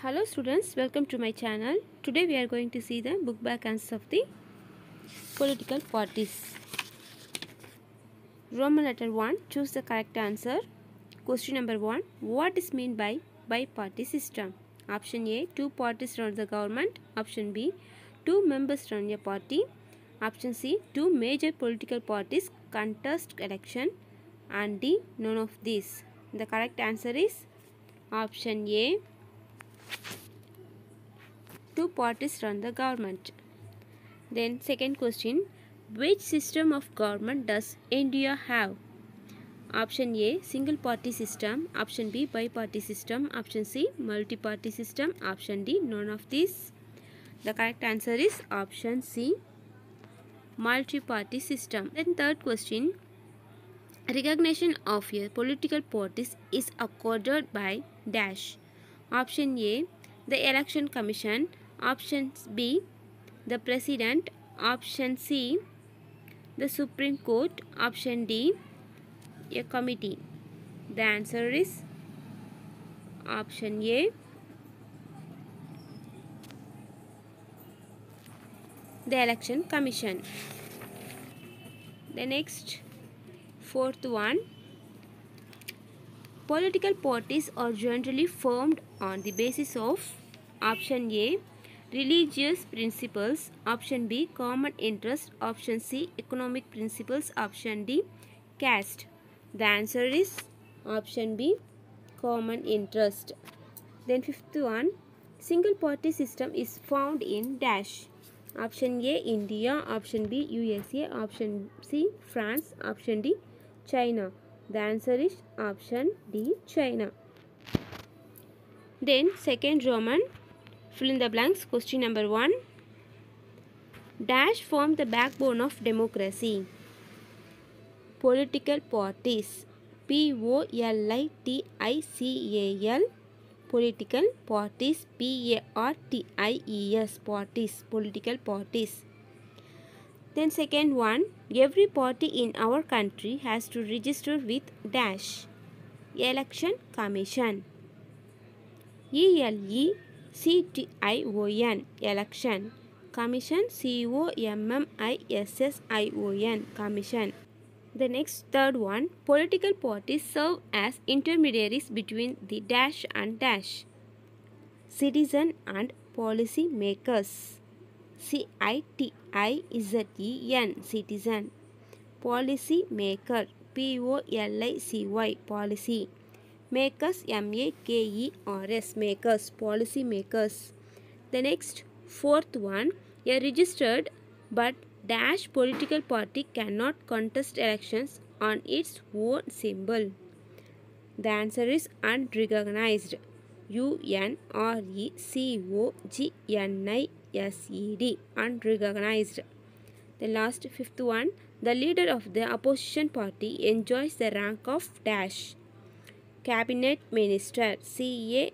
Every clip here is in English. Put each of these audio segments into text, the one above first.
Hello students, welcome to my channel. Today we are going to see the book back answers of the political parties. Roman letter 1, choose the correct answer. Question number 1, what is meant by bi-party system? Option A, two parties run the government. Option B, two members run a party. Option C, two major political parties contest election. And D, none of these. The correct answer is option A, two parties run the government. Then second question, which system of government does India have? Option A, single party system. Option B, bi-party system. Option C, multi-party system. Option D, none of these. The correct answer is option C, multi-party system. Then third question, recognition of a political parties is accorded by dash. Option A, the election commission. Option B, the president. Option C, the Supreme Court. Option D, a committee. The answer is option A, the election commission. The next fourth one, political parties are generally formed on the basis of option A, religious principles. Option B, common interest. Option C, economic principles. Option D, caste. The answer is option B, common interest. Then fifth one, single party system is found in dash. Option A, India. Option B, USA. Option C, France. Option D, China. The answer is option D, China. Then second Roman, fill in the blanks. Question number 1, dash form the backbone of democracy. Political parties. POLITICAL. Political parties. PARTIES. Parties. Political parties. Then second one, every party in our country has to register with dash. Election Commission. ELECTION. Election Commission. COMMISSION. Commission. The next third one, political parties serve as intermediaries between the dash and dash. Citizen and policy makers. CITIZEN. Citizen. Policy maker. POLICY. Policy. Makers. MAKERS. Makers. Policy makers. The next fourth one, a registered but dash political party cannot contest elections on its own symbol. The answer is unrecognized. UNRECOGNISED. Unrecognized. The last fifth one, the leader of the opposition party enjoys the rank of dash. Cabinet Minister.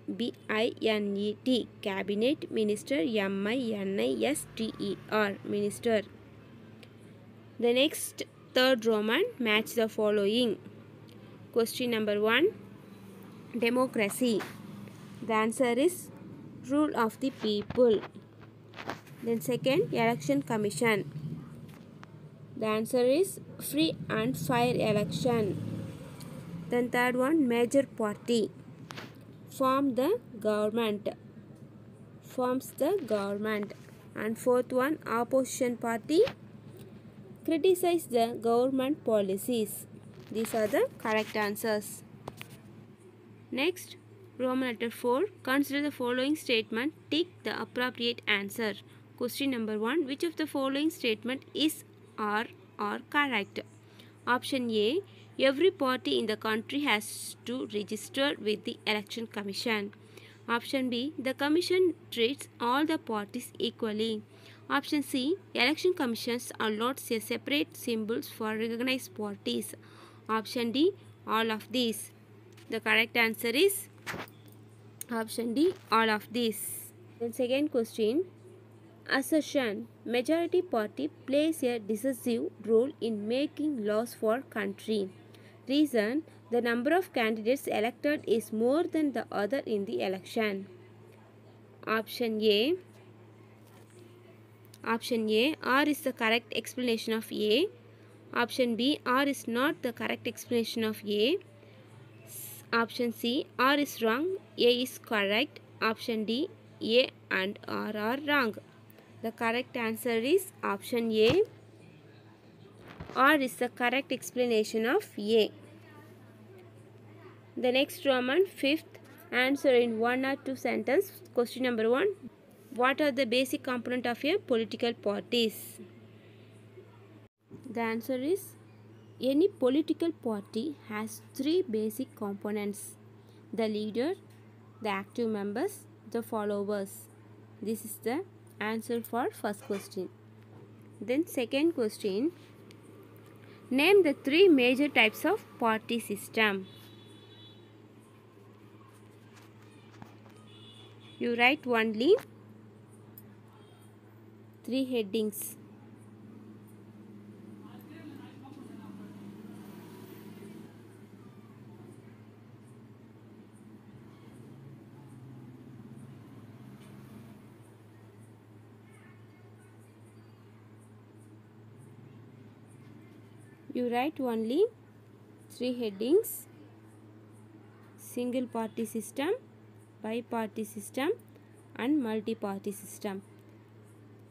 CABINET. Cabinet Minister. MINISTER. Minister. The next third Roman, match the following. Question number 1, democracy. The answer is rule of the people. Then second, election commission. The answer is free and fair election. Then third one, major party. Forms the government. And fourth one, opposition party. Criticize the government policies. These are the correct answers. Next, Roman letter 4. Consider the following statement. Tick the appropriate answer. Question number 1. Which of the following statement is or correct? Option A. Every party in the country has to register with the election commission. Option B. The commission treats all the parties equally. Option C. Election commissions allots a separate symbols for recognized parties. Option D. All of these. The correct answer is option D. All of these. Then second question. Assertion. Majority party plays a decisive role in making laws for country. Reason. The number of candidates elected is more than the other in the election. Option A. Option A, R is the correct explanation of A. Option B, R is not the correct explanation of A. Option C, R is wrong, A is correct. Option D, A and R are wrong. The correct answer is option A. R is the correct explanation of A. The next Roman, fifth, answer in one or two sentences. Question number 1. What are the basic components of a political parties? The answer is, any political party has three basic components: the leader, the active members, the followers. This is the answer for first question. Then second question, name the three major types of party system. You write only three headings. You write only three headings: single party system, bi-party system and multi-party system.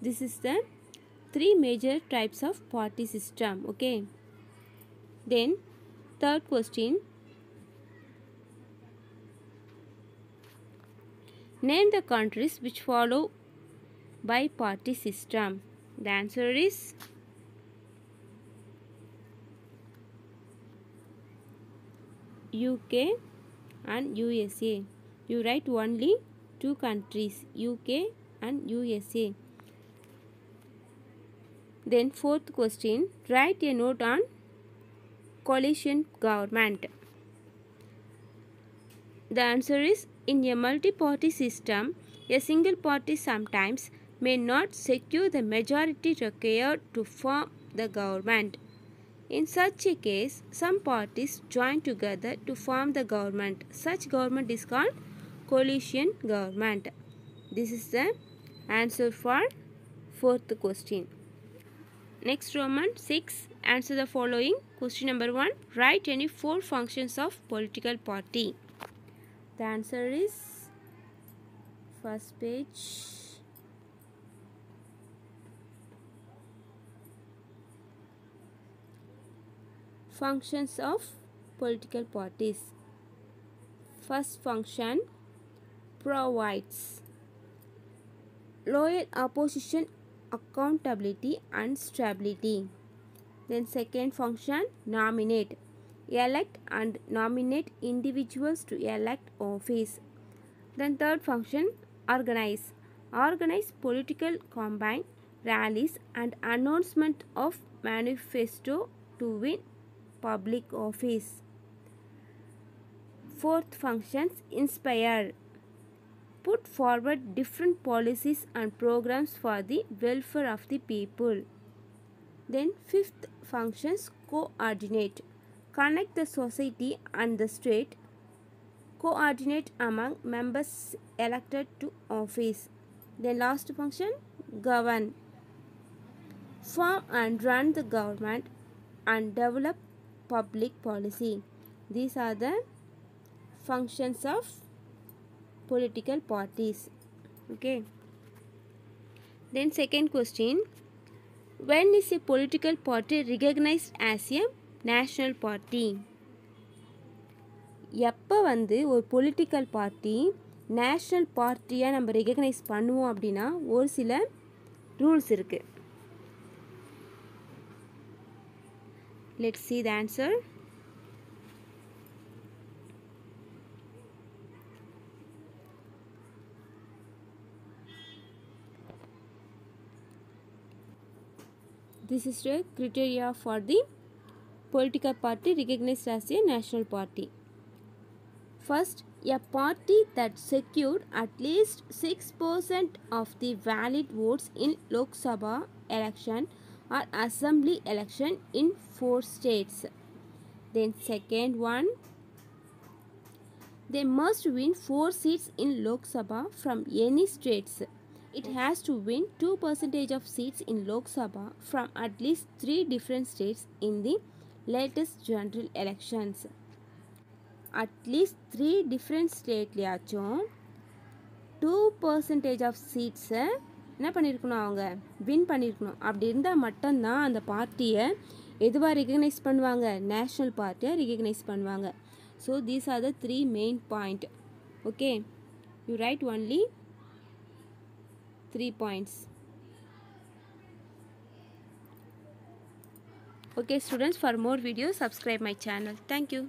This is the three major types of party system. Okay. Then third question, name the countries which follow bi-party system. The answer is UK and USA. You write only two countries, UK and USA. Then fourth question, write a note on coalition government. The answer is, in a multi-party system, a single party sometimes may not secure the majority required to form the government. In such a case, some parties join together to form the government. Such government is called coalition government. This is the answer for fourth question. Next Roman 6, answer the following. Question number 1, write any four functions of political party. The answer is first page. Functions of political parties. First function, provides loyal opposition accountability and stability. Then second function, nominate, elect and nominate individuals to elect office. Then third function, organize, organize political combine, rallies and announcement of manifesto to win public office. Fourth functions, inspire, put forward different policies and programs for the welfare of the people. Then fifth functions, coordinate, connect the society and the state, coordinate among members elected to office. Then last function, govern, form and run the government and develop public policy. These are the functions of political parties. Okay. Then second question, when is a political party recognized as a national party? எப்போ வந்து ஒரு political party national பார்ட்டியாக நம்ம recognise பண்ணுவோம் அப்படின்னா ஒரு சில rules இருக்குது. Let's see the answer. This is the criteria for the political party recognized as a national party. First, a party that secured at least 6% of the valid votes in Lok Sabha election or assembly election in 4 states. Then second one, They must win 4 seats in Lok Sabha from any states. It has to win 2% of seats in Lok Sabha from at least 3 different states in the latest general elections. At least 3 different stateலயாச்சும் 2% of seats-ஐ என்ன பண்ணியிருக்கணும், அவங்க win பண்ணியிருக்கணும். அப்படி இருந்தால் மட்டும்தான் அந்த பார்ட்டியை எதுவாக ரெகக்னைஸ் பண்ணுவாங்க, நேஷ்னல் பார்ட்டியை ரெகக்னைஸ் பண்ணுவாங்க. So these are the 3 main point. Okay, you write only 3 points. Okay students, for more videos subscribe my channel. Thank you.